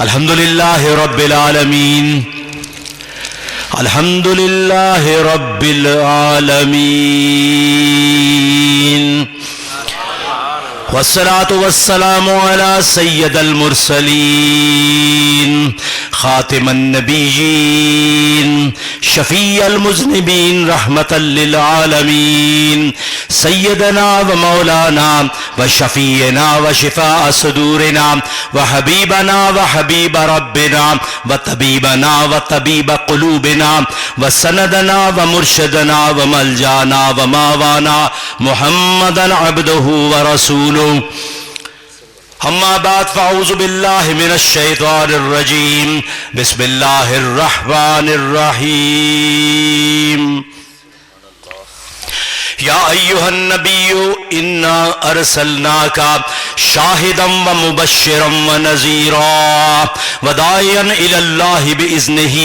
الحمدللہ رب العالمین الحمدللہ رب العالمین والصلاة والسلام على سید المرسلین خاتم النبیین شفیع المذنبین رحمتا للعالمین سیدنا و مولانا و شفیعنا و شفاء صدورنا و حبیبنا و حبیب ربنا و طبیبنا و طبیب قلوبنا و سندنا و مرشدنا و ملجانا و ماوانا محمدا عبدہ و رسولہ. اما بعد فاعوذ باللہ من الشیطان الرجیم بسم اللہ الرحمن الرحیم. یا ایہا النبی انا ارسلناک شاہدا و مبشرا و نذیرا و داعیا الی اللہ باذنہ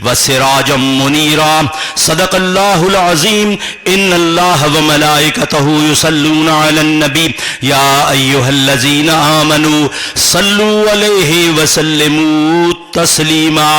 و سراجا منیرا. صدق اللہ العظیم. ان اللہ و ملائکتہ یصلون علی النبی یا ایہا الذین آمنوا صلوا علیہ وسلموا تسلیما.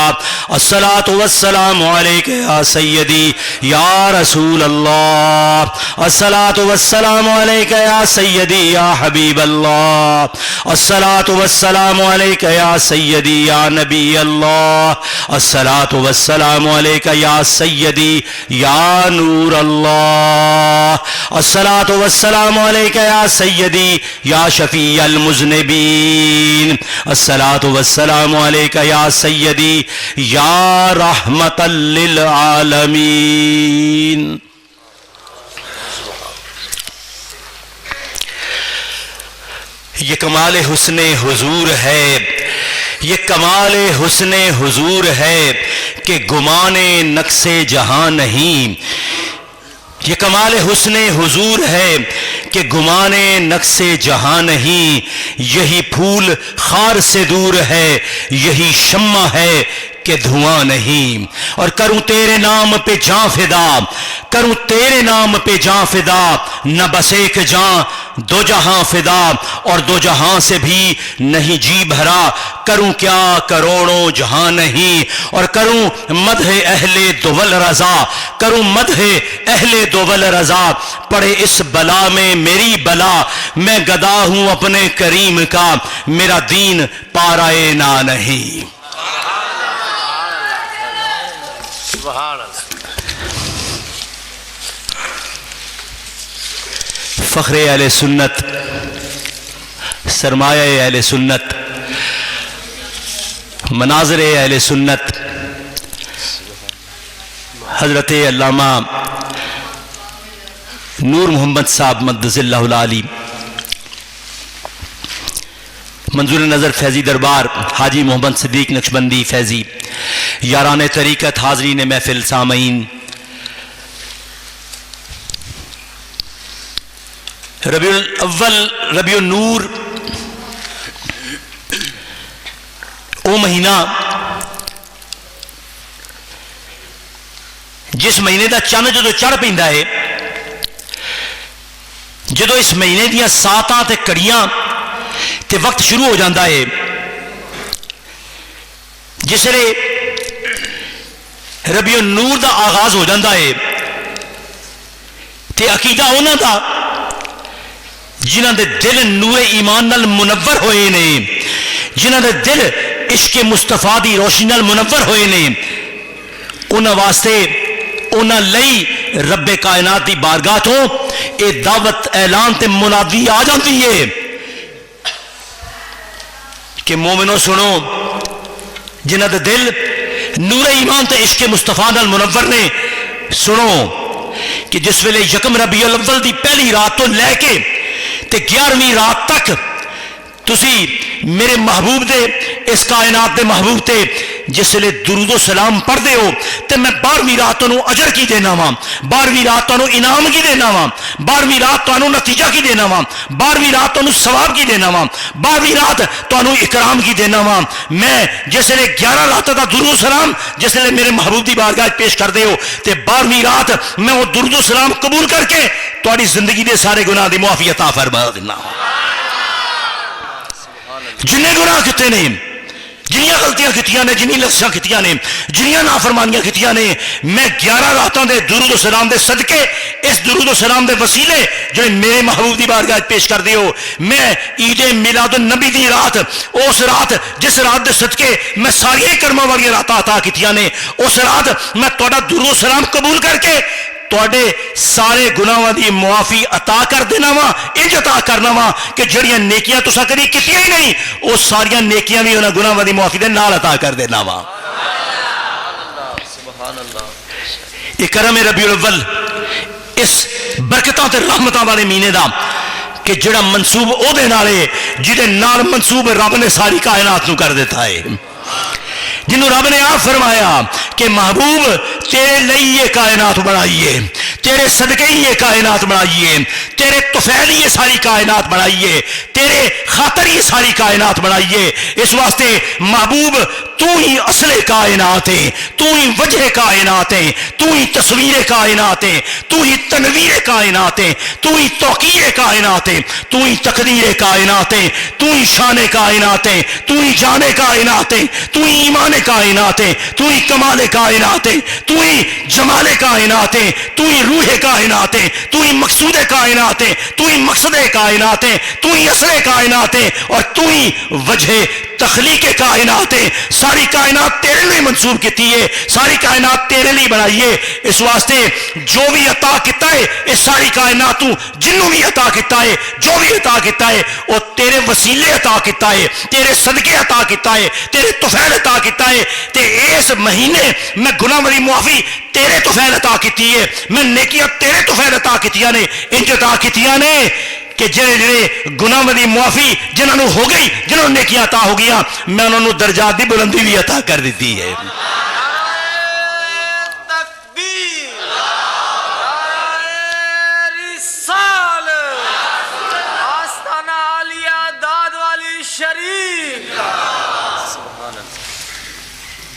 الصلاۃ والسلام علیک یا سیدی یا رسول اللہ. الصلاۃ والسلام علیک یا سیدی یا حبیب اللہ. الصلاۃ والسلام علیک یا سیدی یا نبی اللہ. الصلاۃ والسلام علیک یا سیدی یا نور اللہ. الصلاۃ والسلام علیک یا سیدی یا شفیع المذنبین. الصلاۃ والسلام علیک یا سیدی یا رحمتا للعالمین. یہ کمال حسن حضور ہے، یہ کمال حسن حضور ہے کہ گمان نقص جہاں نہیں. یہ کمال حسن حضور ہے کہ گمان نقص جہاں نہیں. یہی پھول خار سے دور ہے، یہی شمع ہے کہ دھواں نہیں. اور کروں تیرے نام پہ جاں فدا، کروں تیرے نام پہ جاں فدا. نہ بس ایک جاں دو جہاں فدا، اور دو جہاں سے بھی نہیں جی بھرا. کروں کیا کروڑوں جہاں نہیں. اور کروں مدح اہل دول رضا، کروں مدح اہل دول رضا. پڑے اس بلا میں میری بلا، میں گدا ہوں اپنے کریم کا. میرا دین پارائے نہ نہیں. فخر اہل سنت، سرمایہ اہل سنت، مناظر اہل سنت حضرت علامہ نور محمد صاحب مقدس اللہ العالی، منظور نظر فیضی دربار حاجی محمد صدیق نقشبندی فیضی، یاران طریقت، حاضرین محفل، سامعین، ربیع الاول ربیع النور او مہینہ جس مہینے دا چند جدو چڑھ پیندا ہے، جدو اس مہینے دیاں ساتاں تے کڑیاں تے وقت شروع ہو جاندہ ہے، جس لئے ربیع النور دا آغاز ہو جاندہ ہے تے عقیدہ ہونا دا جنہ دے دل نور ایمان نال منور ہوئے نے، جنہ دے دل عشق مصطفیٰ دی روشنی نال منور ہوئے نے، انہاں واسطے انہاں لئی رب کائنات دی بارگاہ تو اے دعوت اعلان تے منادی آ جاتی ہے کہ مومنوں سنو، جنہ دے دل نور ایمان تے عشق مصطفیٰ نال منور نے، سنو کہ جس ویلے یکم ربیع الاول دی پہلی رات تو لے کے تے 11ویں رات تک تسی میرے محبوب دے، اس کائنات دے محبوب تے جس لئے درود و سلام پڑھ دے ہو تے میں 12ویں رات تو اجر کی دینا ہاں، 12ویں رات تو انعام کی دینا ہاں، 12ویں رات تو نتیجہ کی دینا ہاں، 12ویں رات تو ثواب کی دینا ہاں، 12ویں رات تو اکرام کی دینا ہاں. میں جس لئے 11 رات دا درود و سلام جس لئے میرے محبوب دی بارگاہ پیش کر دے ہو تے 12ویں رات میں وہ درود و سلام قبول کر کے تہاڈی زندگی دے سارے گناہ دی معافی عطا فرما دینا. جنہیں گناہ کتے نہیں، جنیاں غلطیاں کیتیاں نے، جنی لفظاں کیتیاں نے، جنیاں نافرمانیاں کیتیاں نے، میں 11 راتاں دے درود و سلام دے صدقے، اس درود و سلام دے وسیلے جو میرے محبوب دی بارگاہ پیش کر دیو، میں عید میلاد النبی دی رات، اس رات جس رات دے صدقے میں ساری کرما والی راتاں عطا کیتیاں نے، اس رات میں تہاڈا درود و سلام قبول کر کے تواڈے سارے گناہاں دی معافی عطا کر دینا وا، انج عطا کرنا وا کہ جڑیاں نیکیاں تساں کدی کیتیاں ہی نہیں، وہ ساریاں نیکیاں بھی انہاں گناہاں دی معافی دے نال عطا کر دینا وا۔ یہ کرم ربیع الاول اس برکتاں تے رحمتاں والے مہینے دا کہ جڑا منسوب او دے نال ہے، جہدے نال منسوب رب نے ساری کائنات نو کر دیتا ہے، جنہوں رب نے آپ فرمایا کہ محبوب تیرے لئی یہ کائنات بنائیے، تیرے صدقے ہی یہ کائنات بنائیے، تیرے طفیل ہی یہ ساری کائنات بنائیے، تیرے خاطر ہی ساری کائنات بنائیے۔ اس واسطے محبوب تو ہی اصل کائنات ہے، تو ہی وجہ کائنات ہے، تو ہی تصویر کائنات ہے، تو ہی تنویر کائنات ہے، تو ہی توقیر کائنات ہے، تو ہی تقدیر کائنات ہے، تو ہی شان کائنات ہے، تو ہی جان کائنات ہے، تو ہی ایمان کائنات ہے، تو ہی کمال کائنات ہے، تو ہی جمال کائنات ہے، تو ہی روح کائنات ہے، تو ہی مقصود کائنات ہے، تو ہی مقصد کائنات ہے، تو ہی اصل کائنات ہے، اور تو ہی وجہ تخلیق کائنات ہے۔ ساری کائنات تیرے لیے منسوب کیتی ہے، ساری کائنات تیرے لیے بنائی ہے۔ اس واسطے جو بھی عطا کیتا ہے اس ساری کائنات تو جنوں بھی عطا کیتا ہے، جو بھی عطا کیتا ہے وہ تیرے وسیلے عطا کیتا ہے، تیرے صدقے عطا کیتا ہے، تیرے طفیل عطا کیتا ہے۔ تے اس مہینے میں گناہ والی معافی تیرے طفیل عطا کیتی ہے، میں نیکیاں تیرے طفیل عطا کیتیاں نے، انج عطا کیتیاں نے کہ جڑے جڑے گناہ والی معافی جنہوں نے ہو گئی، جنہوں نے نیکیاں عطا ہو گیا، میں انہوں نے درجات دی بلندی بھی عطا کر دیتی ہے۔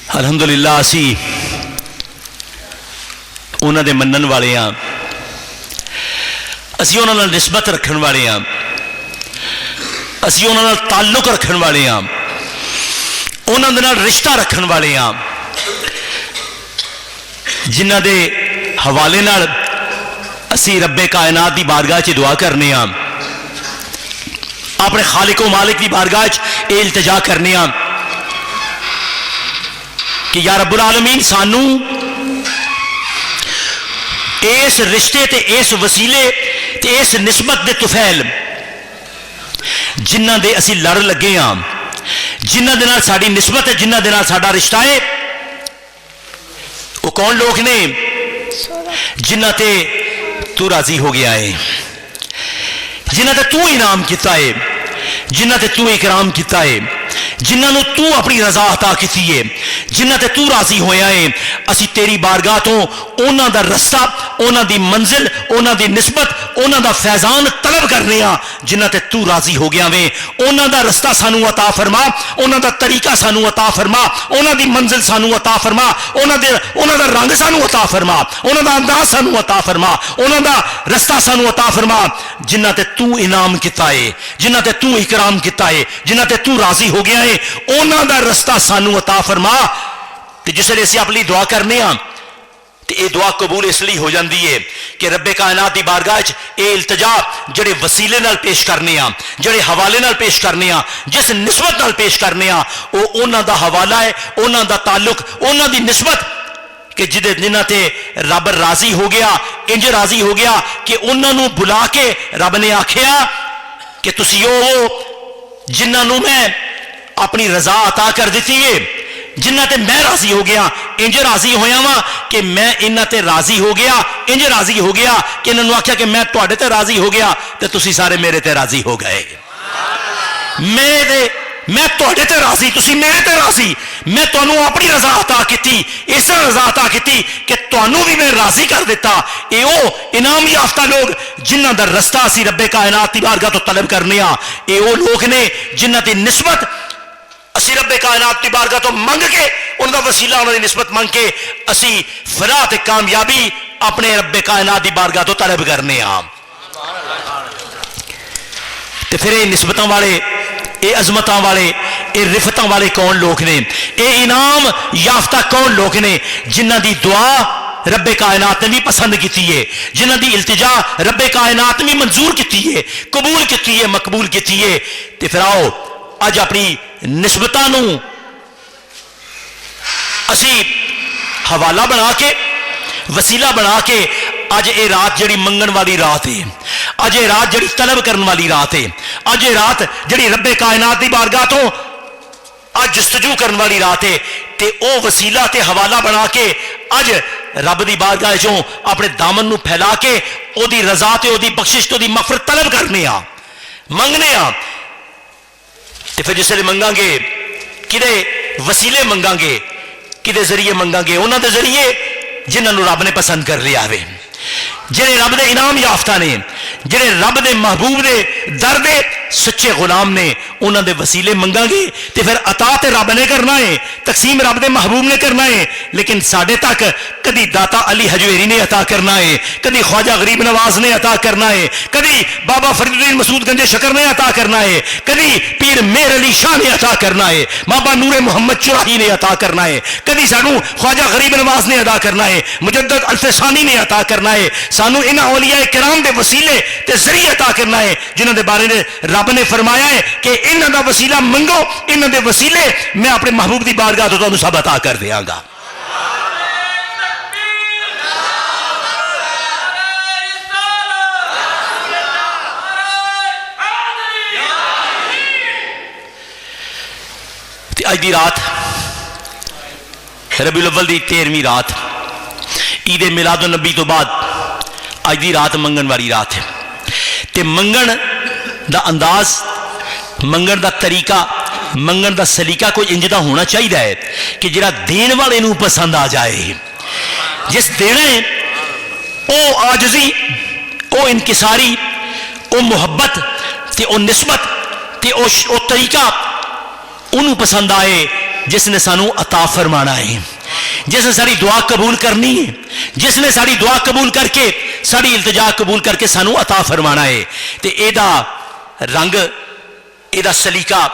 الحمدللہ اسی انہوں دے منن والے ہاں، اسی انہوں نے نسبت رکھن والے ہاں، اسی انہوں نے تعلق رکھن والے ہاں، انہوں نے رشتہ رکھن والے ہاں، جنہ دے حوالے نال اسی رب کائنات دی بارگاہ چ دعا کرنے ہاں، اپنے خالق و مالک دی بارگاہ چ اے التجا کرنے ہاں کہ یا رب العالمین سانو اس رشتے تے اس وسیلے تے اس نسبت دے طفیل جنہ دے اسی لڑ لگے ہاں، جنہ دے نال ساڈی نسبت ہے، جنہ دے نال ساڈا رشتہ ہے، وہ کون لوگ نے جنہ تے تو راضی ہو گیا ہے، جنہ تے تو انعام کیتا ہے، جنہ تے تو اکرام کیتا ہے، جنہ نو تو اپنی رضا عطا کیتی ہے، جنہ تے تو راضی ہویا ہے، اسی تیری بارگاہ تو اونا دا رستہ، اونا دی منزل، اونا دی نسبت، اونا دا فیضان طلب کرنے ہاں جنہ تے تو راضی ہو گیا وے، اونا دا رستہ سانو عطا فرما، اونا دا طریقہ سانو عطا فرما، اونا دی منزل سانو عطا فرما، اونا دا رنگ سانو عطا فرما، اونا دا انداز سانو عطا فرما، اونا دا رستہ سانو عطا فرما، جنہ تے تو انعام کیتا ہے، جنہ تے تو اکرام کیتا ہے، جنہ تے تو راضی ہو گیا ہے، اونا دا رستہ سانو عطا فرما۔ تے جس لئے اسی اپنی دعا کرنے ہاں تے اے دعا قبول اس لیے ہو جاندی ہے کہ رب کائنات دی بارگاہ وچ اے التجا جڑے وسیلے نال پیش کرنے ہاں، جڑے حوالے نال پیش کرنے ہاں، جس نسبت نال پیش کرنے ہاں، او انہاں دا حوالہ ہے، انہاں دا تعلق، انہاں دی نسبت کہ جنہ تے رب راضی ہو گیا، انج راضی ہو گیا کہ انہاں نو بلا کے رب نے آکھیا کہ تسی او جنہاں نو میں اپنی رضا عطا کر دیتی ہے، جنہ تے میں راضی ہو گیا، انج راضی ہویا وا کہ میں انہ تے راضی ہو گیا، انج راضی ہو گیا کہ انہوں نے آکھیا کہ میں تواڈے تے راضی ہو گیا تے تسی سارے میرے تے راضی ہو گئے، میں تواڈے تے راضی، تسی میرے تے راضی، میں تانوں اپنی رضا عطا کیتی، اس طرح رضا عطا کیتی کہ تانوں بھی میں راضی کر دیتا۔ اے او انعام یافتہ لوگ جنہ دا رستہ اسی رب کائنات دی بارگاہ تو طلب کرنے ہاں، اے او لوگ نے جنہ دی نسبت اسی رب کائنات دی بارگاہ تو منگ کے، ان دا وسیلہ انہوں نے نسبت منگ کے اسی فلاح تے کامیابی اپنے رب کائنات دی بارگاہ تو طلب کرنے ہاں۔ تے پھر یہ نسبتوں والے اے عظمتاں والے اے رفتاں والے کون لوگ نے، اے انعام یافتہ کون لوگ نے جنہ دی دعا رب کائنات نے بھی پسند کیتی ہے، جنہ دی التجا رب کائنات نے بھی منظور کیتی ہے، قبول کیتی ہے، مقبول کیتی ہے۔ تے پھر آؤ اج اپنی نسبتاں نو اسی حوالہ بنا کے وسیلہ بنا کے اج اے رات جڑی منگن والی رات ہے، اج اے رات جڑی طلب کرن والی رات ہے، اج اے رات جڑی رب کائنات دی بارگاہ تو اج جستجو کرن والی رات ہے، تے او وسیلہ تے حوالہ بنا کے اج رب دی بارگاہ چوں اپنے دامن نو پھیلا کے او دی رضا تے او دی بخشش تو دی مغفرت طلب کرنے آ منگنے آ۔ تے پھر جس لئے منگاں گے کدے وسیلے منگاں گے، کدے ذریعے منگاں گے، انہاں دے ذریعے جنہاں نو رب نے پسند کر لیا ہوئے، جنہیں رب دے انعام یافتہ نے، جنہیں رب دے محبوب دے در دے سچے غلام نے، انہاں دے وسیلے منگاں گے تے پھر عطا تے رب نے کرنا ہے، تقسیم رب دے محبوب نے کرنا ہے۔ لیکن ساڑھے تک کدی داتا علی حجویری نے عطا کرنا ہے، کدی خواجہ غریب نواز نے عطا کرنا ہے، کدی بابا فرید الدین مسعود گنج شکر نے عطا کرنا ہے، کدی پیر مہر علی شاہ نے عطا کرنا ہے، بابا نور محمد چراہی نے عطا کرنا ہے، کدی سانو خواجہ غریب نواز نے عطا کرنا ہے، مجدد الفسانی نے عطا کرنا ہے، سانو انہاں اولیاء کرام دے وسیلے تے ذریعے عطا کرنا ہے جنہاں دے بارے نے رب نے فرمایا ہے کہ انہاں دا وسیلہ منگو، انہاں دے وسیلے میں اپنے محبوب دی بارگاہ تو تانوں سب عطا کر دیاں گا۔ اج دی رات ربیع الاول دی 13ویں رات عید میلاد النبی تو بعد اج دی رات منگن والی رات ہے تے منگن دا انداز، منگن دا طریقہ، منگن دا سلیقہ کوئی انجدہ ہونا چاہیے ہے کہ جڑا دین والے نو پسند آ جائے، جس دینا ہے او عاجزی، او انکساری، او محبت تے او نسبت تے او طریقہ انہوں پسند آئے جس نے سانو عطا فرمانا ہے، جس نے ساری دعا قبول کرنی ہے، جس نے ساری دعا قبول کر کے ساری التجا قبول کر کے سانو عطا فرمانا ہے۔ تے اے دا رنگ، اے دا سلیقہ،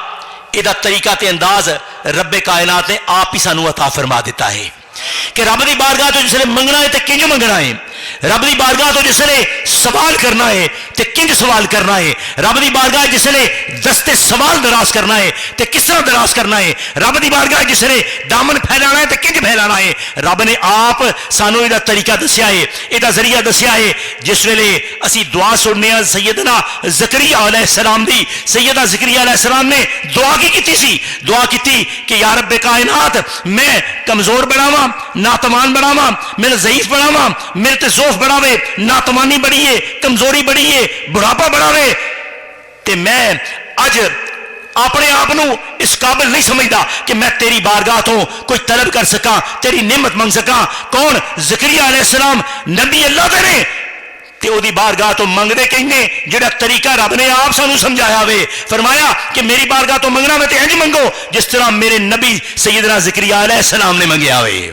اے دا طریقہ تے انداز رب کائنات نے آپ ہی سانو عطا فرما دیتا ہے کہ رب دی بارگاہ تو جس نے منگنا ہے تے کنج منگنا ہے، رب دی بارگاہ تو جس نے سوال کرنا ہے تے کنج سوال کرنا ہے، رب دی بارگاہ جس نے دستے سوال دراز کرنا ہے تے کس طرح دراز کرنا ہے، رب دی بارگاہ جس نے دامن پھیلانا ہے تے کنج پھیلانا ہے۔ رب نے آپ سانو یہ طریقہ دسیا ہے، یہ ذریعہ دسیا ہے۔ جس ویلے اسی دعا سننے ہیں سیدنا زکریا علیہ السلام دی، سیدہ زکریا علیہ السلام نے دعا کی کیتی سی، دعا کیتی کہ یا رب کائنات میں کمزور بناواں، ناتوان بناواں، میں ضعیف بناواں، میرے تے ضعف بڑھاوے، ناتوانی بڑھی ہے، کمزوری بڑھی ہے، بڑھاپا بڑھاوے، تے میں اج اپنے آپ نو اس قابل نہیں سمجھدا کہ میں تیری بارگاہ تو کوئی طلب کر سکاں، تیری نعمت منگ سکاں۔ کون؟ زکریا علیہ السلام نبی اللہ دے نے تے او دی بارگاہ تو منگ دے کہنے جڑا طریقہ رب نے آپ سانو سمجھایا ہوئے، فرمایا کہ میری بارگاہ تو منگنا میں تے انج منگو جس طرح میرے نبی سیدنا زکریا علیہ السلام نے منگیا ہوئے۔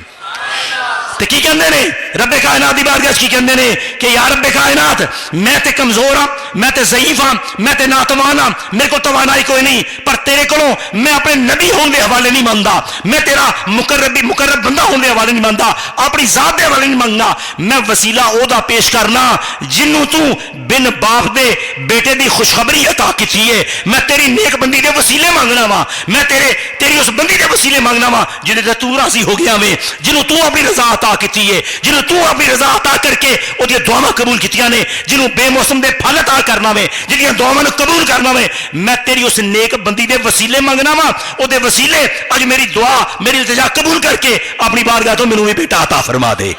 تے کی کہندے نے رب کائنات دی بارگاہ کی کہندے نے کہ یا رب کائنات میں تے کمزور ہاں، میں تے ضعیف ہاں، میں تے ناتوان ہاں، میرے کو توانائی کوئی نہیں، پر تیرے کولوں میں اپنے نبی ہون دے حوالے نہیں منگدا، میں تیرا مقرب بندہ ہون دے حوالے نہیں منگدا، اپنی ذات دے حوالے نہیں منگنا، میں وسیلہ او دا پیش کرنا جنوں تو بن باپ دے بیٹے دی خوشخبری عطا کیتی ہے۔ میں تیری نیک بندی دے وسیلے مانگنا وا، میں تیری اس بندی دے وسیلے مانگنا وا جنہیں تے تو راضی ہو گیا میں، جنوں تو اپنی رضا عطا کیتی ہے، جنہوں تو اپنی رضا عطا کر کے او دی دعاواں قبول کیتیاں نے، جنہوں بے موسم دے پھل عطا کرنا وے، جنہاں دعاواں نوں قبول کرنا وے، میں تیری اس نیک بندی دے وسیلے منگنا وا، او دے وسیلے اج میری دعا میری التجا قبول کر کے اپنی بارگاہ تو مینوں بھی بیٹا عطا فرما دے۔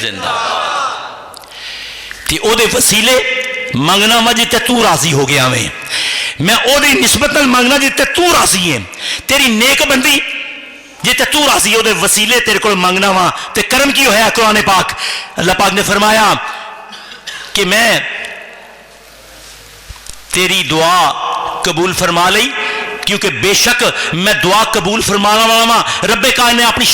زندہ تے او دے وسیلے منگنا وا جتے تو راضی ہو گیا میں او دی نسبت نال منگنا جتے تو راضی ہے، تیری نیک بندی جتے تو راضی ہے او دے وسیلے تیرے کول منگنا وا۔ تے کرم کی ہویا قرآن پاک اللہ پاک نے فرمایا کہ میں تیری دعا قبول فرما لئی، کیونکہ بے شک میں دعا قبول فرمانا والا رب کائنات نے اپنی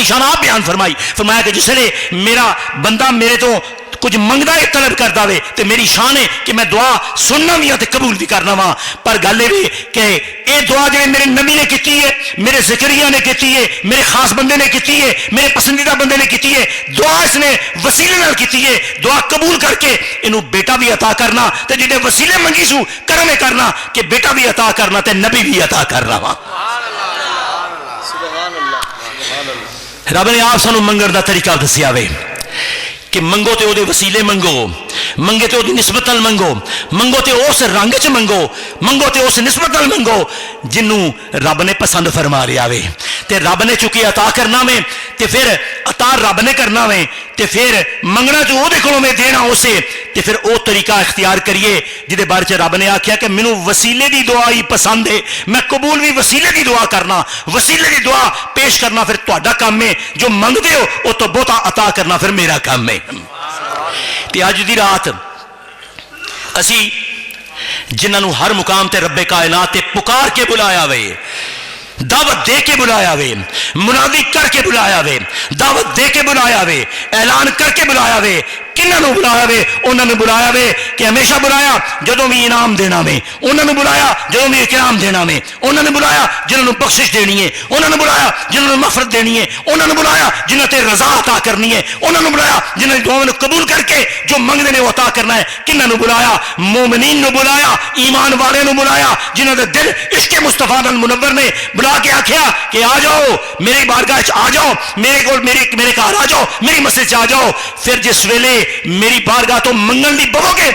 شانات بیان فرمائی، فرمایا کہ جس نے میرا بندہ میرے تو کچھ منگدا ہے طلب کردا وے تے میری شان ہے کہ میں دعا سننا بھی تے قبول بھی کرنا وا، پر گل یہ کہ اے دعا جو میرے نبی نے کیتی ہے، میرے زکریا نے کیتی ہے، میرے خاص بندے نے کیتی ہے، میرے پسندیدہ بندے نے کیتی ہے، دعا اس نے وسیلے نال کیتی ہے، دعا قبول کر کے اینو بیٹا بھی عطا کرنا تے جڑے وسیلے منگی سو کرم کرنا کہ بیٹا بھی عطا کرنا تے نبی بھی عطا کرنا وا۔ رب نے آپ سانو منگن دا طریقہ دسیا وے کہ منگو تے او دے وسیلے منگو، منگے تے او دی نسبت نال منگو، منگو تے اس رنگ چ منگو، منگو تے اس نسبت نال منگو جنوں رب نے پسند فرما لیا وے، تے رب نے چونکہ عطا کرنا وے تے پھر عطا رب نے کرنا وے تے پھر منگنا جو او دے کولوں میں دینا اسے، تے پھر او طریقہ اختیار کریے جدے بارے چ رب نے آکھیا کہ مینوں وسیلے دی دعا ہی پسند ہے، میں قبول بھی وسیلے دی دعا کرنا، وسیلے دی دعا پیش کرنا پھر تہاڈا کام ہے، جو منگدے ہو او تو بہتا عطا کرنا پھر میرا کام ہے۔ تے اج دی رات اسی جنہاں نو ہر مقام تے رب کائنات تے پکار کے بلایا وے، دعوت دے کے بلایا وے، منادی کر کے بلایا وے، دعوت دے کے بلایا وے، اعلان کر کے بلایا وے، کنہاں نو بلایا وے؟ انہاں نے بلایا وے کہ ہمیشہ بلایا جدوں بھی انعام دینا وے، انہاں نے بلایا جدوں بھی اکرام دینا وے، انہاں نے بلایا جنہاں نو بخشش دینی ہے، انہاں نے بلایا جنہاں نو مغفرت دینی ہے، انہاں نے بلایا جنہاں تے رضا عطا کرنی ہے، انہاں نے بلایا جنہاں دعاواں نو قبول کر کے جو منگدے نے وہ عطا کرنا ہے۔ کنہاں نو بلایا؟ مومنین نو بلایا، ایمان والے نو بلایا جنہاں دے دل عشق مصطفیٰ نال منور نے، بلا کے آکھیا کہ آ جاؤ میری بارگاہ چ، آ جاؤ میرے کول، میرے گھر آ جاؤ، میری مسجد چ آ جاؤ۔ پھر جس ویلے میری بارگاہ تو منگن دی بہو گے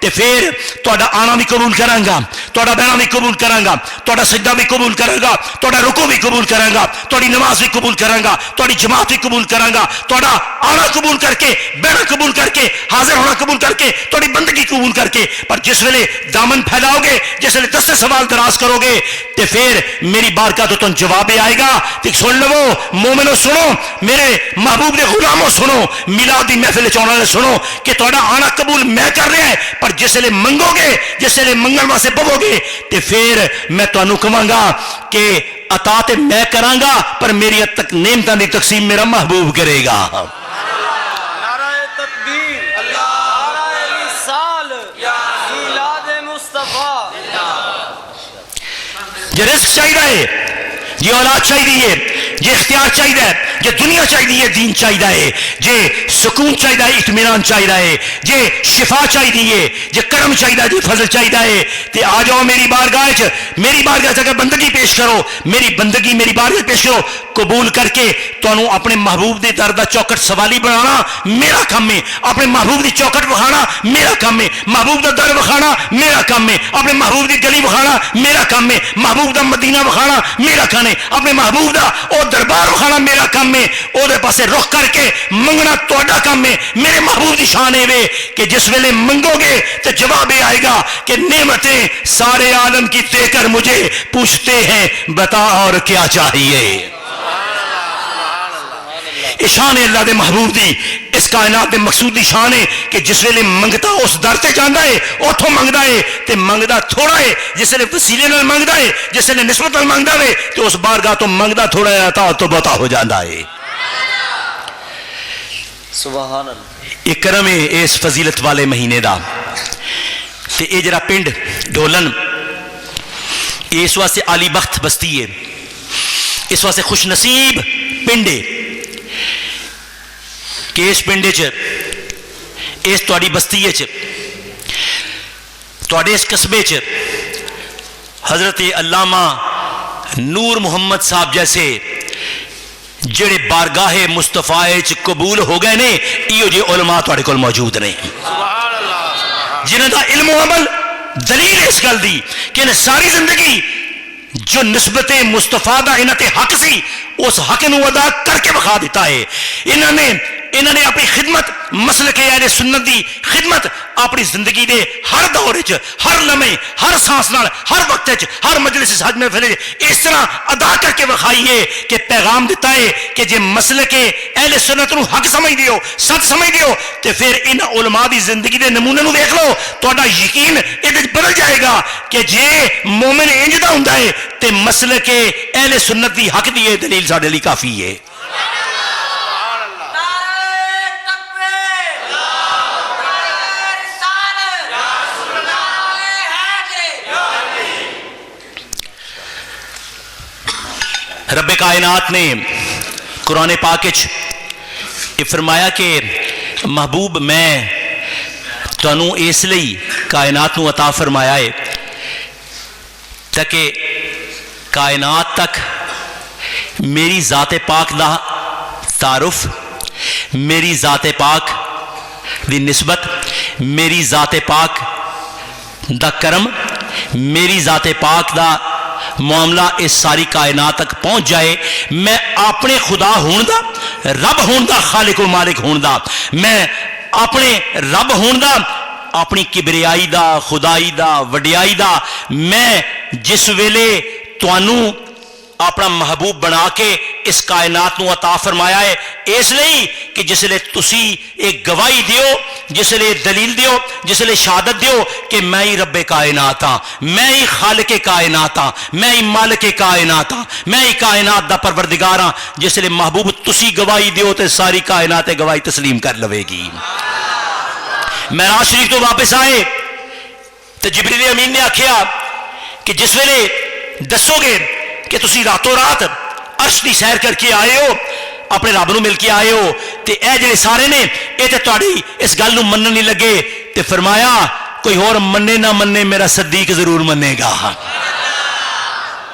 تے پھر تہاڈا آنا بھی قبول کراں گا، تہاڈا بہنا بھی قبول کراں گا، تہاڈا سجدہ بھی قبول کراں گا، تہاڈا رکوع بھی قبول کراں گا، تہاڈی نماز بھی قبول کراں گا، تہاڈی جماعت بھی قبول کراں گا، تہاڈا آنا قبول کر کے، بہنا قبول کر کے، حاضر ہونا قبول کر کے، تہاڈی بندگی قبول کر کے۔ پر جس ویلے دامن پھیلاؤ گے، جس ویلے دست سوال دراز کرو گے تے پھر میری بارگاہ تو تم جواب آئے گا۔ تے سن لو مومنو، سنو میرے محبوب دے غلاموں، سنو میلاد دی محفل چ آنے والے سنو کہ تہاڈا آنا قبول میں کر رہا ہے، پر جس ویلے منگو گے، جس ویلے منگن واسطے بہو گے تے پھر میں تانوں کہاں گا کہ عطا تے میں کراں گا پر میری تک نعمتاں دی تقسیم میرا محبوب کرے گا۔ نعرہ تکبیر، نعرہ وصال، میلاد مصطفیٰ۔ جے رزق چاہیے، جے اولاد چاہیے، جے اختیار چاہیے، جے دنیا چاہیے، دین چاہیے، جے سکون چاہیے، اطمینان چاہیے، جے شفا چاہیے، جے کرم چاہیے، جے فضل چاہیے تے آ جاؤ میری بارگاہ چ، میری بارگاہ چ بندگی پیش کرو، میری بندگی میری بارگاہ پیش کرو، قبول کر کے تانوں اپنے محبوب دے در دا چوکٹ سوالی بنانا میرا کام ہے، اپنے محبوب دی چوکٹ وکھانا میرا کام ہے، محبوب دا در وکھانا میرا کام ہے، اپنے محبوب دی گلی وکھانا میرا کام ہے، محبوب دا مدینہ وکھانا میرا کام ہے، اپنے محبوب دا او دربار وکھانا میرا کام ہے، او دے پاسے رخ کر کے منگنا تہاڈا کام ہے۔ میرے محبوب دی شان ہے کہ جس ویلے منگو گے تو جواب آئے گا کہ نعمتیں سارے عالم کی دے کر مجھے پوچھتے ہیں بتا اور کیا چاہیے۔ شان اللہ دے محبوب دی، اس کائنات دے مقصود دی شان ہے کہ جس ویلے منگتا اس در تے جاندا ہے، اوتھوں منگدا ہے تے منگدا تھوڑا ہے، جس ویلے وسیلے نال منگدا ہے، جس ویلے نسبت نال منگدا ہے تو اس بارگاہ تو منگدا تھوڑا ہے، عطا تو بتا ہو جاندا ہے۔ سبحان اللہ۔ ایک کرم ہے اس فضیلت والے مہینے دا تے اے جڑا پنڈ ڈولن اس واسطے عالی بخت بستی ہے، اس واسطے خوش نصیب پنڈ ہے کہ اس پنڈے چ، اس تواڈی بستی چ، تواڈے اس قصبے چ حضرت علامہ نور محمد صاحب جیسے جڑے بارگاہ مصطفیٰ چ قبول ہو گئے نے، ایو جے علماء تواڈے کول موجود نے جنہاں دا علم و عمل دلیل اس گل دی کہ انہیں ساری زندگی جو نسبت مصطفیٰ دا انہاں تے حق سی اس حق نو ادا کر کے بخا دیتا ہے۔ انہوں نے انہوں نے اپنی خدمت مسلک اہل سنت دی خدمت اپنی زندگی دے ہر دور وچ ہر لمحے ہر سانس نال ہر وقت وچ ہر مجلس حج میں پھیلے اس طرح ادا کر کے وکھائیے کہ پیغام دیتا ہے کہ جے مسلک اہل سنت نو حق سمجھ دیو سچ سمجھ دیو تے پھر ان علماء دی زندگی دے نمونے نو دیکھ لو تہاڈا یقین اے بدل جائے گا کہ جے مومن انج دا ہوندا ہے تے مسلک اہل سنت دی حق دی دلیل ساڈے لئی کافی ہے رب کائنات نے قرآن پاک وچ یہ فرمایا کہ محبوب میں تانوں اس لئی کائنات نو عطا فرمایا ہے تاکہ کائنات تک میری ذات پاک دا تعارف میری ذات پاک دی نسبت میری ذات پاک دا کرم میری ذات پاک دا معاملہ اس ساری کائنات تک پہنچ جائے میں اپنے خدا ہون دا رب ہون دا خالق و مالک ہون دا میں اپنے رب ہون دا اپنی کبریائی دا خدائی دا وڈیائی دا میں جس ویلے توانوں اپنا محبوب بنا کے اس کائنات نو عطا فرمایا ہے اس لئی کہ جس لئے تسی ایک گواہی دیو جس لئے دلیل دیو جس لئے شہادت دیو کہ میں ہی رب کائنات ہاں میں ہی خالق کائنات ہاں میں ہی مالک کائنات ہاں میں ہی کائنات دا پروردگار ہاں جس لئے محبوب تسی گواہی دیو تے ساری کائنات گواہی تسلیم کر لوے گی معراج شریف تو واپس آئے تو جبریل امین نے آکھیا کہ جس ویلے دسو گے کہ تسی راتوں رات عرش دی سیر کر کے آئے ہو اپنے رب نو مل کے آئے ہو تے اے جڑے سارے نے اے تے تہاڈی اس گل نو منن نہیں لگے تے فرمایا کوئی اور مننے نہ مننے میرا صدیق ضرور منے گا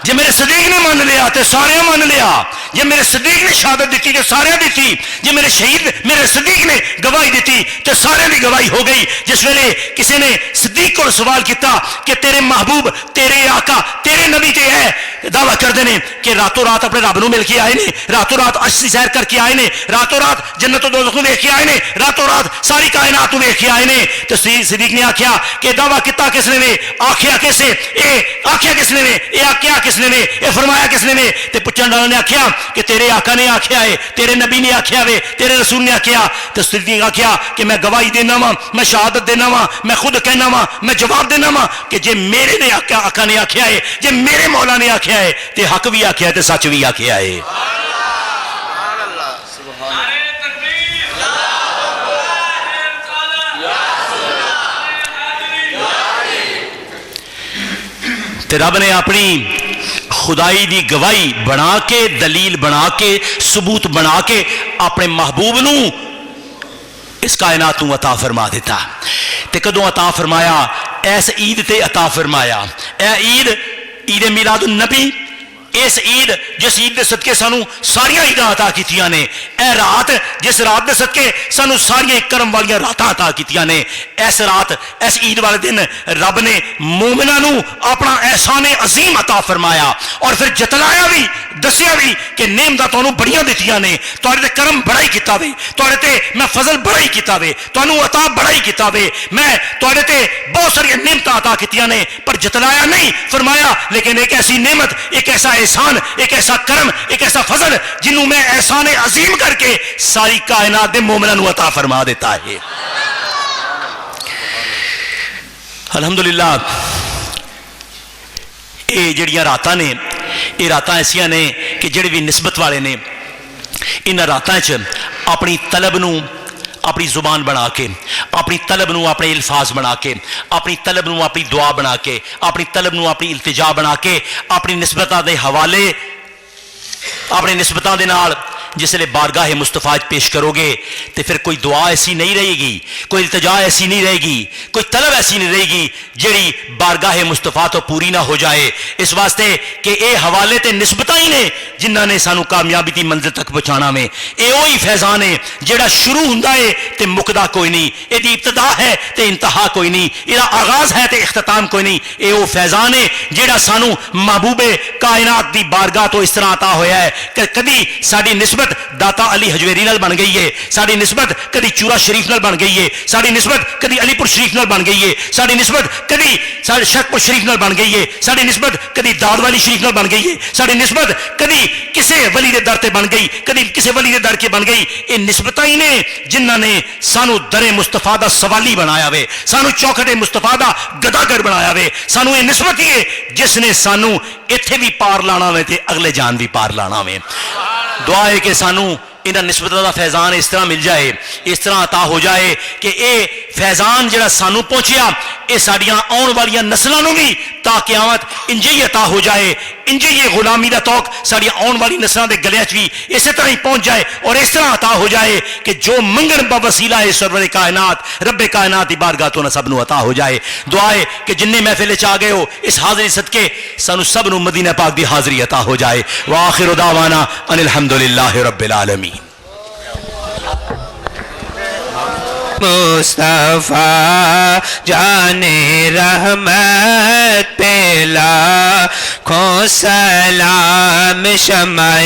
جے میرے صدیق نے مان لیا تے سارے مان لیا جے میرے صدیق نے شہادت دیتی تے سارے دیتی جے میرے شہید میرے صدیق نے گواہی دیتی تے سارے دی گواہی ہو گئی جس ویلے کسی نے صدیق کو سوال کیتا کہ تیرے محبوب تیرے آقا تیرے نبی تے ہے دعویٰ کر دینے کہ راتوں رات اپنے رب نو مل کے آئے نے راتوں رات عرش دی سیر کر کے آئے نے راتوں رات جنت و دوزخ نو دیکھ کے آئے نے راتوں رات ساری کائنات نو دیکھ کے آئے نے تو صدیق نے آکھیا کہ دعویٰ کیتا کس نے آکھیا کسے اے آکھیا کس نے اے آکھیا کس نے اے فرمایا کس نے تے پچھن والوں نے آکھیا کہ تیرے آقا نے آکھیا ہے تیرے نبی نے آکھیا ہے تیرے رسول نے آکھیا تو صدیق آکھیا کہ میں گواہی دینا وا میں شہادت دینا وا میں خود کہنا وا میں جواب دینا وا کہ جے میرے نے آقا نے آکھیا ہے جے میرے مولا نے آکھیا ہے تے حق بھی آکھیا ہے تے سچ بھی آکھیا ہے تے رب نے اپنی خدائی دی گواہی بنا کے دلیل بنا کے ثبوت بنا کے اپنے محبوب نو اس کائنات نو عطا فرما دیتا تے کدوں عطا فرمایا ایس عید تے عطا فرمایا اے عید میلاد النبی اس عید جس عید دے صدقے سانو ساریاں عیداں عطا کیتیاں نے اے رات جس رات دے صدقے سانو ساریاں کرم والیاں راتاں عطا کیتیاں نے اس رات اس عید والے دن رب نے مومناں نو اپنا احسان عظیم عطا فرمایا اور پھر جتلایا بھی دسیا بھی کہ نعمتاں تانوں بڑیاں دتیاں نے تہاڈے تے کرم بڑا ہی کیتا وے تہاڈے تے میں فضل بڑا ہی کیتا وے تانوں عطا بڑا ہی کیتا وے میں تہاڈے تے بہت ساری نعمتاں عطا کیتیاں نے پر جتلایا نہیں فرمایا لیکن ایک ایسی نعمت ایک ایسا احسان ایک ایسا کرم ایک ایسا فضل جنہوں میں احسان عظیم کر کے ساری کائنات دے مومناں نو عطا فرما دیتا ہے الحمدللہ اے جڑیاں راتاں نے یہ راتاں ایسیاں نے کہ جڑے بھی نسبت والے نے ان راتاں چ اپنی طلب نو اپنی زبان بنا کے اپنی طلب نو اپنے الفاظ بنا کے اپنی طلب نو اپنی دعا بنا کے اپنی طلب نو اپنی التجا بنا کے اپنی نسبتاں دے حوالے اپنی نسبتاں دے نال جس لئے بارگاہ مصطفیٰ پیش کرو گے تو پھر کوئی دعا ایسی نہیں رہے گی کوئی التجا ایسی نہیں رہے گی کوئی طلب ایسی نہیں رہے گی جڑی بارگاہ مصطفیٰ تو پوری نہ ہو جائے اس واسطے کہ اے حوالے تے نسبتاں ہی نے جنہاں نے سانو کامیابی دی منزل تک پہنچانا میں اے وہی فیضان ہے جڑا شروع ہوندا ہے تے مکدا کوئی نہیں اے دی ابتدا ہے تے انتہا کوئی نہیں اے دا آغاز ہے تے اختتام کوئی نہیں اے وہ فیضان ہے جڑا سانو محبوب کائنات دی بارگاہ تو اس طرح عطا ہویا ہے کہ کبھی ساری نسبت نسبت داتا علی حجویری نال بن گئی ہے, ساری نسبت کدی چورا شریف نال بن گئی ہے, ساری نسبت کدی علی پور شریف نال بن گئی ہے, ساری نسبت کدی شرکپور شریف نال بن گئی ہے, ساری نسبت کدی داد والی شریف نال بن گئی ہے, ساری نسبت کدی کسے ولی دے در تے بن گئی, کدی کسے ولی دے در کے بن گئی. یہ نسبتاں ہی نے جنہاں نے سانو در مصطفیٰ دا سوالی بنایا وے, سانو چوکھٹ مصطفیٰ دا گداگر بنایا وے. سانو یہ نسبت ہی ہے جس نے سانو ایتھے بھی پار لانا وے تے اگلے جان بھی پار لانا وے. دعا ہے کہ سانو انہاں نسبتاں دا فیضان اس طرح مل جائے, اس طرح عطا ہو جائے کہ اے فیضان جڑا سانو پہنچیا اے ساڈیاں آن والیاں نسلاں نوں بھی تا قیامت انجے ہی عطا ہو جائے, انجے یہ غلامی دا توق ساری آن والی نسلاں دے گلیاں چ بھی اسی طرح ہی پہنچ جائے, اور اس طرح عطا ہو جائے کہ جو منگن با وسیلہ ہے سرور کائنات رب کائنات دی بارگاہ تو سب نو عطا ہو جائے. دعا ہے کہ جننے محفل چ آ گئے ہو اس حاضری صدقے سانو سب نو مدینہ پاک دی حاضری عطا ہو جائے. وآخر دعوانا ان الحمدللہ رب العالمین. مصطفیٰ جان رحمت پہ لاکھوں سلام, شمع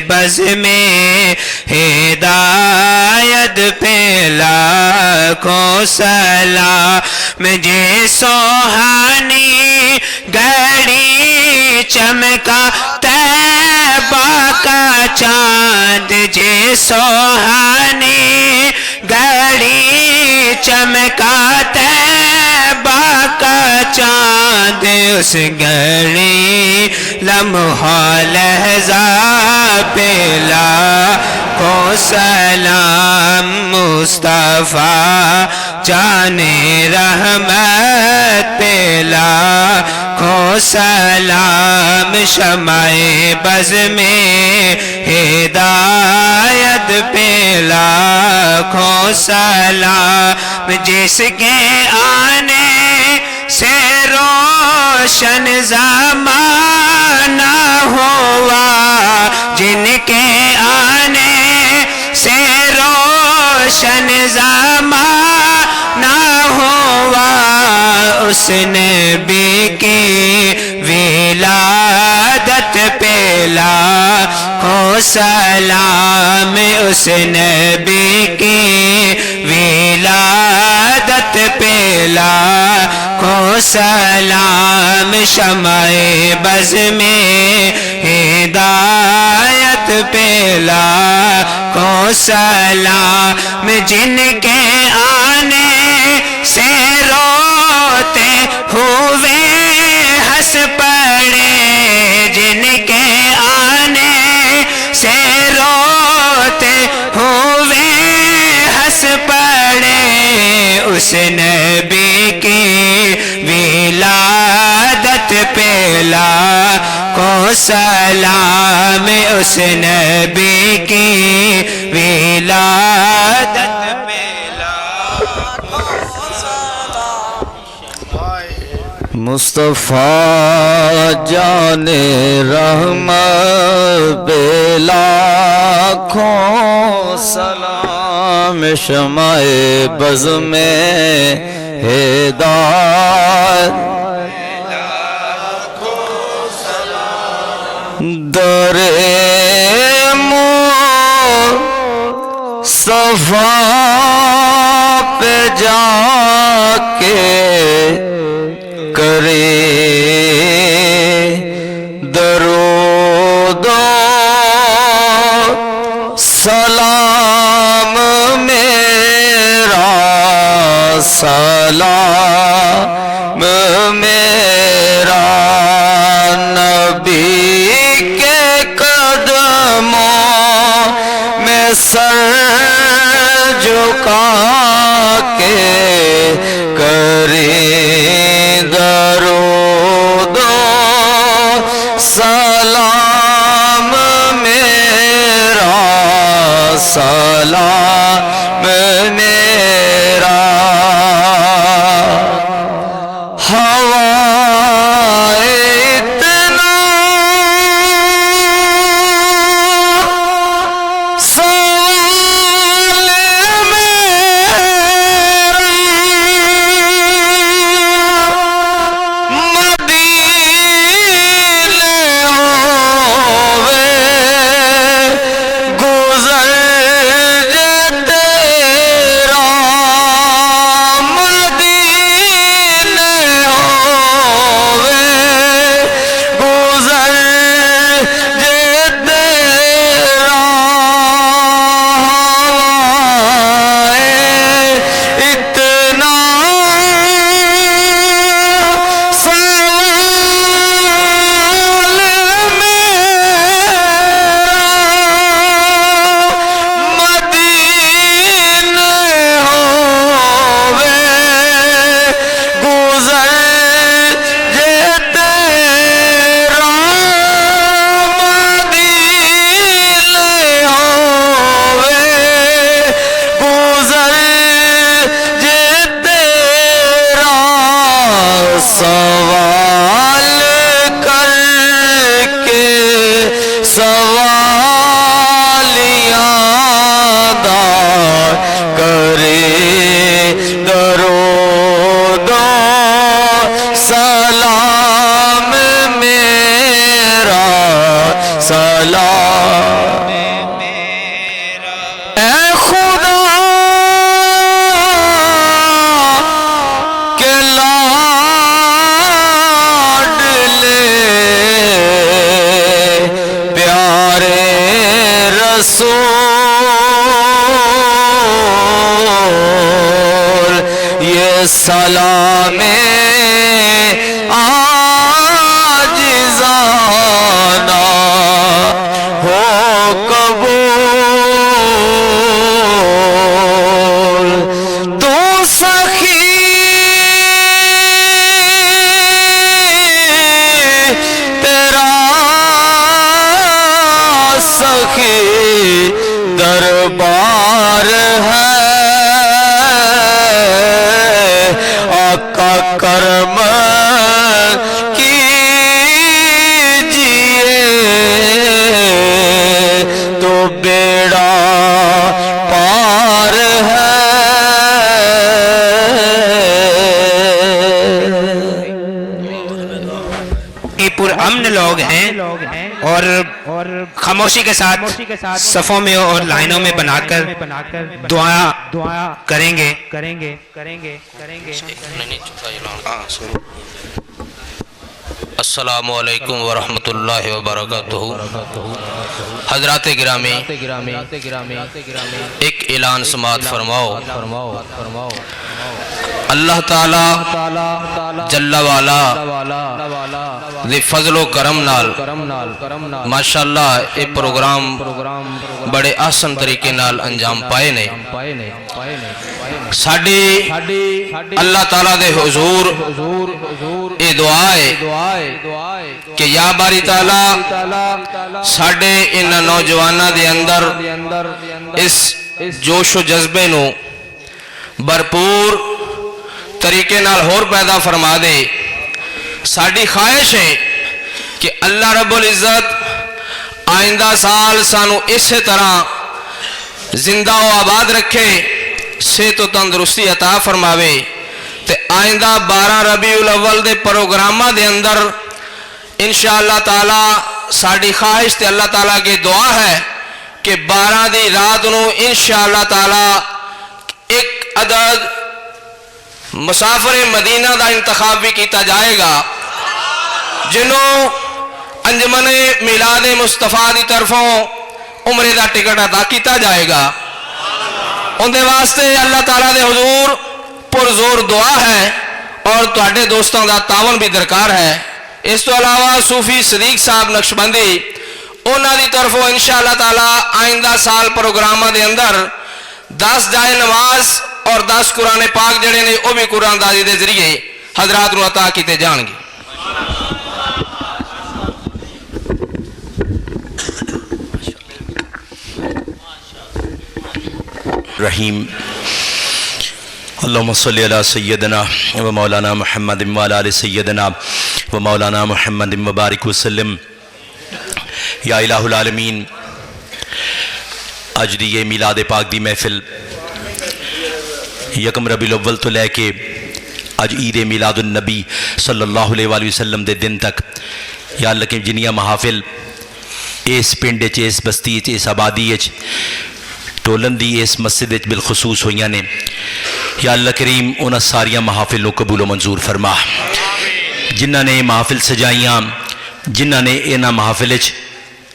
بز میں ہدایت پہ لاکھوں سلام. جے سوہانی گھڑی چمکا طیبہ کا چاند, جے سوہانی گھڑی چمکا طیبہ کا چاند, اس گھڑی لمحہ لحظہ پہ لاکھوں سلام. مصطفیٰ جان رحمت پہ لاکھوں سلام, شمع بز میں ہدایت پہ لاکھوں سلام. جس کے آنے سے روشن زمانہ ہوا, جن کے آنے سے روشن زمانہ ہوا, اس نبی کی ولادت پہ لاکھوں سلام. اس نبی کی ولادت پہ لاکھوں سلام, شمع بز میں ہدایت پہ لاکھوں سلام. جن کے آنے سے روتے ہوئے ہنس پڑے, جن کے آنے سے روتے ہوئے ہنس پڑے, اس نبی کی ولادت پہ لاکھوں سلام. اس نبی کی ولادت پہ مصطفیٰ جان رحمت پہ لاکھوں سلام, شمع بز میں ہدایت در مصطفیٰ پہ جا کے کرے درود و سلام, میرا سلام میرا نبی کے قدموں میں سر جھکا کے کرے درود و سلام, میرا سلام میرا. ہوا اتنا سوال مدینے ہوئے رسول یہ سلام عاجزانہ ہو قبول تو سخی تیرا سخی دربار ہے آقا کرم کیجئے تو بیڑا پار ہے یہ پرامن لوگ ہیں اور خاموشی کے ساتھ صفوں میں اور لائنوں میں بنا کر دعا کریں گے. السلام علیکم ورحمۃ اللہ وبرکاتہ. حضرات گرامی ایک اعلان سماعت فرماؤ. اللہ تعالی جل والا دی فضل و کرم نال ماشاءاللہ یہ پروگرام بڑے آسن طریقے نال انجام پائے نے. ساڈی اللہ تعالی دے حضور اے دعا ہے کہ یا باری تعالی ساڈے ان نوجواناں دے اندر اس جوش و جذبے نو بھرپور طریقے نال ہور پیدا فرما دے. ساڈی خواہش ہے کہ اللہ رب العزت آئندہ سال سانو اسی طرح زندہ و آباد رکھے, صحت و تندرستی عطا فرماوے تے آئندہ 12 ربیع الاول دے پروگرامہ دے اندر انشاءاللہ تعالی ساڈی خواہش تے اللہ تعالیٰ کی دعا ہے کہ 12 دی رات نو انشاءاللہ تعالی ایک عدد مسافر مدینہ دا انتخاب بھی کیتا جائے گا جنہوں انجمن میلاد مصطفیٰ دی طرفوں عمرے دا ٹکٹ عطا کیتا جائے گا. ان دے واسطے اللہ تعالیٰ دے حضور پرزور دعا ہے اور تواڈے دوستوں دا تعاون بھی درکار ہے. اس تو علاوہ صوفی صدیق صاحب نقشبندی انہاں دی طرفوں انشاءاللہ تعالی آئندہ سال پروگرامہ دے اندر 10 جائے نماز اور 10 قرآن پاک جڑے نے وہ بھی قرآن دازی دے ذریعے حضرات نو عطا کیتے جان گے. رحیم اللہم صلی علی سیدنا و مولانا محمد و علی سیدنا و مولانا محمد مبارک وسلم. یا الہ العالمین اج دی یہ میلاد پاک دی محفل یکم ربیع الاول تو لے کے اج عید میلاد النبی صلی اللہ علیہ وآلہ وسلم دے دن تک یا اللہ کے جنیاں محافل اس پنڈ چ اس بستی چ اس آبادی چ ٹولن دی اس مسجد بالخصوص ہوئیاں نے. یا اللہ کریم انہاں ساریاں محافل نو قبول و منظور فرما. جنہاں نے محافل سجائیاں, جنہاں نے انہاں محافل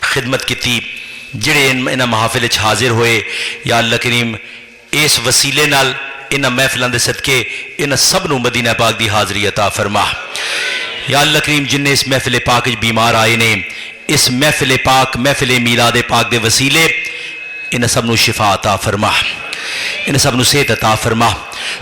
خدمت کیتی, جڑے انہاں محافل حاضر ہوئے, یا اللہ کریم اس وسیلے نال انہاں محفلان دے صدقے انہاں سب نو مدینہ پاک دی حاضری عطا فرما. یا اللہ کریم جن نے اس محفل پاک بیمار آئے نے, اس محفل پاک محفل میلاد پاک دے وسیلے انہاں سب نو شفا عطا فرما, انہاں سب نو صحت عطا فرما,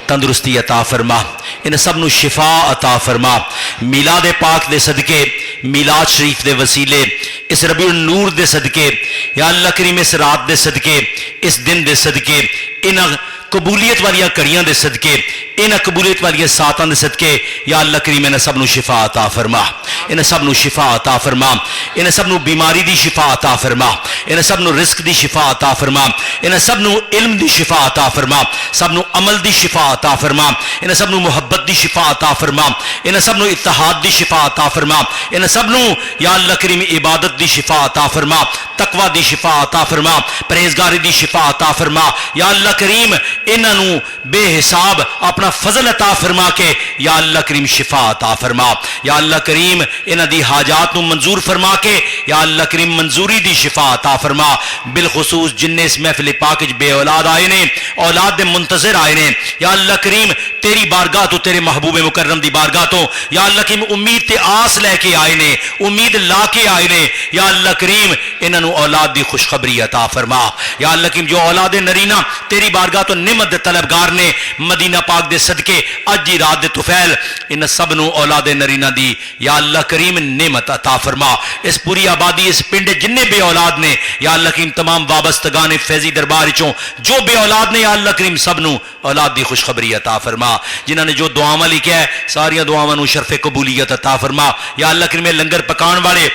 تندرستی عطا فرما, انہاں سب نو شفا عطا فرما. میلاد پاک دے صدقے, میلاد شریف دے وسیلے, اس ربیع النور دے صدقے, یا اللہ کریم اس رات دے صدقے, اس دن دے صدقے, انہاں قبولیت والیاں کڑیاں دے صدقے, انہاں قبولیت والیاں ساتاں دے صدقے, یا اللہ کریم انہاں سب نو شفا عطا فرما, انہاں سب نو شفا عطا فرما, انہاں سب نو بیماری دی شفا عطا فرما, انہاں سب نو رزق دی شفا عطا فرما, انہاں سب نو علم دی شفا عطا فرما, سب نو عمل دی شفا عطا فرما, انہاں سب نو محبت دی شفا عطا فرما, انہاں سب نو اتحاد دی شفا عطا فرما, انہاں سب نو یا اللہ کریم عبادت دی شفا عطا فرما, تقوی دی شفا عطا فرما, پرہیزگاری دی شفا عطا فرما. یا اللہ کریم انہاں نو بے حساب اپنا فضل عطا فرما کے یا اللہ کریم شفا عطا فرما، یا اللہ کریم انہاں دی حاجات نو منظور فرما کے یا اللہ کریم منظوری دی شفا عطا فرما۔ بالخصوص جن اس محفل پاک وچ بے اولاد آئے نے، اولاد دے منتظر آئے نے، یا اللہ کریم تیری بارگاہ تو، تیرے محبوب مکرم دی بارگاہ تو یا اللہ کریم امید تے آس لے کے آئے نے، امید لا کے آئے نے، یا اللہ کریم انہاں نو اولاد دی خوشخبری عطا فرما۔ یا اللہ کریم جو اولاد نرینہ تیری بارگاہ تو نعمت دے طلبگار نے، مدینہ پاک دے صدقے اج دی رات دے طفیل ان سب نو اولاد نرینہ دی یا اللہ کریم نعمت عطا فرما۔ اس پوری آبادی اس پنڈ جننے بے اولاد نے یا اللہ کریم تمام وابستگان فیضی دربار چوں جو بے اولاد نے یا اللہ کریم سب نو اولاد دی خوشخبری عطا فرما۔ جنہاں نے جو دعاواں لکھیا ہے ساریاں دعاواں نو شرف قبولیت عطا فرما۔ یا اللہ کریم لنگر پکان والے،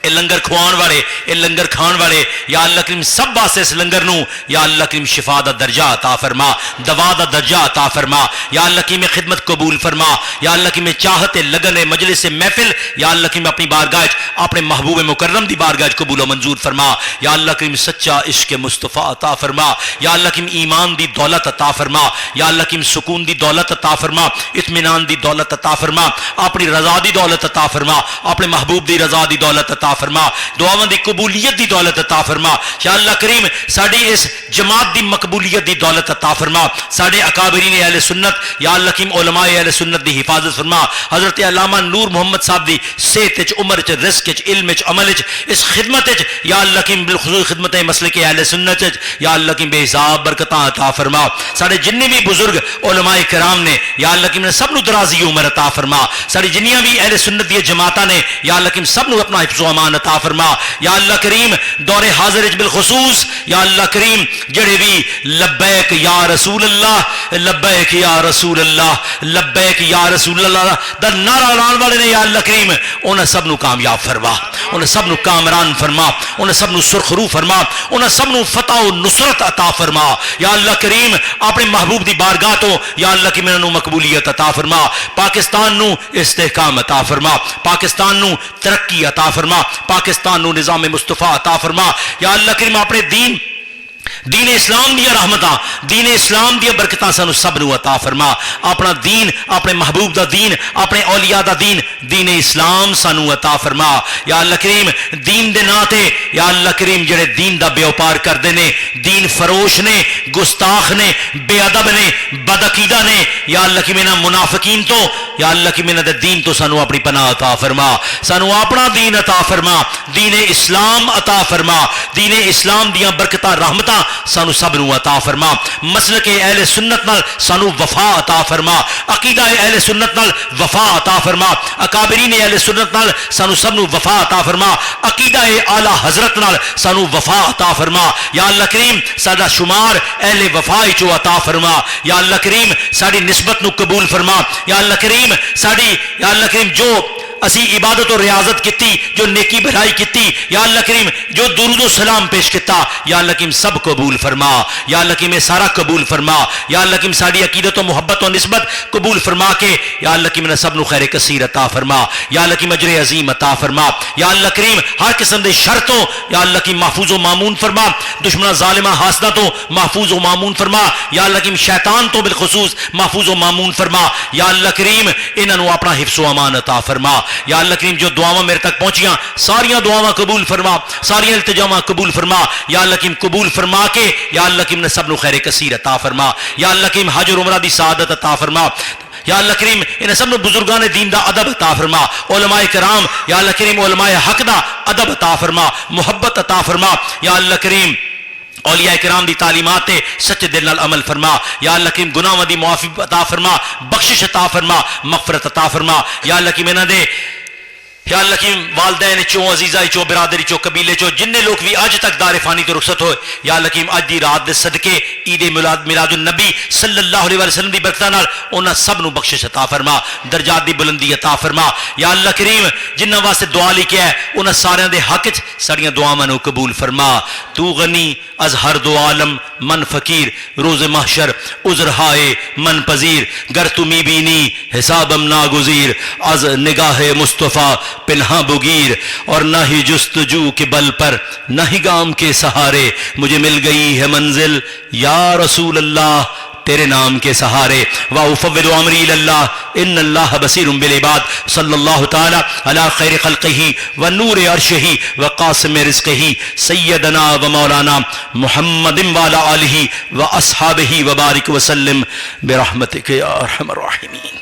اے لنگر کھوان والے، اے لنگر کھان والے یا اللہ کریم سب واسطے اس لنگر نو یا اللہ کریم شفا دا درجہ عطا فرما، دوا دا درجہ عطا فرما۔ یا اللہ کریم خدمت قبول فرما، یا اللہ کریم چاہت لگن مجلس محفل یا اللہ کریم اپنی بارگاہ اپنے محبوب مکرم دی بارگاہ قبول و منظور فرما۔ یا اللہ کریم سچا عشق مصطفیٰ عطا فرما، یا اللہ کریم ایمان دی دولت عطا فرما، یا اللہ کریم سکون دی دولت عطا فرما، اطمینان دی دولت عطا فرما، اپنی رضا دی دولت عطا فرما، اپنے محبوب دی رضا دی دولت عطا فرما، دعاواں دی قبولیت دی دولت عطا فرما۔ یا اللہ کریم ساڈی اس جماعت دی مقبولیت دی دولت عطا فرما، ساڈے اکابرین اہل سنت یا اللہ کریم علماء اہل سنت دی حفاظت فرما۔ حضرت علامہ نور محمد صاحب دی صحت وچ، عمر وچ، رزق وچ، علم وچ، عمل وچ، اس خدمت وچ یا اللہ کریم بالخصوص خدمت مسلک اہل سنت وچ یا اللہ کریم بے حساب برکتاں عطا فرما۔ ساڈے جننے بھی بزرگ علماء کرام نے یا اللہ کریم نے سب نو درازی عمر عطا فرما۔ ساڈی جنیاں بھی اہل سنت دی جماعتاں نے یا اللہ کریم سب نو اپنا حفظ و امان عطا فرما۔ یا اللہ کریم دور حاضر وچ بالخصوص یا اللہ کریم جڑے بھی لبیک یا رسول اللہ، لبیک یا رسول اللہ، لبیک یا رسول اللہ دا نعرہ لان والے نے یا اللہ کریم انہاں سب نو کامیاب فرما، انہاں سب نو کامران فرما، انہاں سب نو سرخرو فرما، انہاں سب نو فتح و نصرت عطا فرما۔ یا اللہ کریم اپنے محبوب دی بارگاہ تو یا اللہ کریم انہاں نو مقبولیت عطا فرما، پاکستان نو استحکام عطا فرما، پاکستان نو ترقی عطا فرما، پاکستان نو نظام مصطفیٰ عطا فرما۔ یا اللہ کریم اپنے دین اسلام دیا رحمتاں، دین اسلام دیا برکتاں سانو سب نو عطا فرما۔ اپنا دین، اپنے محبوب دا دین، اپنے اولیاء دا دین، دین اسلام سانو عطا فرما۔ یا اللہ کریم دین دے نا تے یا اللہ کریم جڑے دین دا بیوپار کردے نے، دین فروش نے، گستاخ نے، بے ادب نے، بدعقیدہ نے یا اللہ کریم انہاں منافقین تو یا اللہ کریم انہاں دے دین تو سانو اپنی پناہ عطا فرما، سانو اپنا دین عطا فرما، دین اسلام عطا فرما، دین اسلام دیاں برکتاں رحمتاں سانو سب نو عطا فرما۔ مسلک اہل سنت نال سانو وفا عطا فرما، عقیدہ اہل سنت نال وفا عطا فرما، اکابرین اہل سنت نال سانو سب نو وفا عطا فرما، عقیدہ اعلی حضرت نال سانو وفا عطا فرما۔ یا اللہ کریم ساڈا شمار اہل وفا وچوں عطا فرما۔ یا اللہ کریم ساڈی نسبت نو قبول فرما۔ یا اللہ کریم ساڈی یا اللہ کریم جو اسی عبادت و ریاضت کیتی، جو نیکی بھلائی کیتی یا اللہ کریم جو درود و سلام پیش کیتا یا اللہ کریم سب قبول فرما۔ یا اللہ کریم سارا قبول فرما۔ یا اللہ کریم ساری عقیدت و محبت و نسبت قبول فرما کے یا اللہ کریم سب نو خیر کثیر عطا فرما۔ یا اللہ کریم اجر عظیم عطا فرما۔ یا اللہ کریم ہر قسم دے شرطوں یا اللہ کریم محفوظ و مامون فرما، دشمناں ظالماں حاسداں تو محفوظ و مامون فرما۔ یا اللہ کریم شیطان تو بالخصوص محفوظ و مامون فرما۔ یا اللہ کریم انہاں نو اپنا حفظ و امان عطا فرما۔ یا اللہ کریم جو دعاواں میرے تک پہنچیاں ساریاں دعاواں قبول فرما، ساریاں التجاواں قبول فرما۔ یا اللہ کریم قبول فرما کے یا اللہ کریم نے سب نو خیر کثیر عطا فرما۔ یا اللہ کریم حج اور عمرہ دی سعادت عطا فرما۔ یا اللہ کریم انہیں سب نو بزرگان دین دا ادب عطا فرما، علماء کرام یا اللہ کریم علماء حق دا ادب عطا فرما، محبت عطا فرما۔ یا اللہ کریم اولیاء کرام دی تعلیمات تے سچے دل نال عمل فرما۔ یا اللہ کریم گناہاں دی معافی عطا فرما، بخشش عطا فرما، مغفرت عطا فرما۔ یا اللہ کریم انہاں دے یا اللہ کی والدین چوں، عزیزہ چوں، برادری چوں، قبیلے چوں جننے لوگ بھی آج تک دار فانی تو رخصت ہوئے یا اللہ کی اج دی رات دے صدقے عید میلاد النبی صلی اللہ علیہ وسلم دی برکتاں نال انہاں سب نو بخشش عطا فرما، درجات دی بلندی عطا فرما۔ یا اللہ کریم جنہاں واسطے دعا لکھیا ہے انہاں سارے دے حق وچ ساڈیاں دعاواں نو قبول فرما۔ تو غنی از ہر دو عالم من فقیر روز محشر عذر ہائے من پذیر گر تمی بینی حسابم ناگزیر از نگاہ مصطفیٰ پنہا بگیر اور نہ ہی جستجو کے بل پر نہ ہی گام کے سہارے مجھے مل گئی ہے منزل یا رسول اللہ تیرے نام کے سہارے وَأُفَوِّضُ أَمْرِي إِلَى اللَّهِ إِنَّ اللَّهَ بَصِيرٌ بِالْعِبَادِ صلی اللہ تعالی علی خیر خلقہ ونور عرشہ وقاسم رزقہ سیدنا و مولانا محمد وعلی آلہ واصحابہ وبارک وسلم برحمتک یا ارحم الراحمین.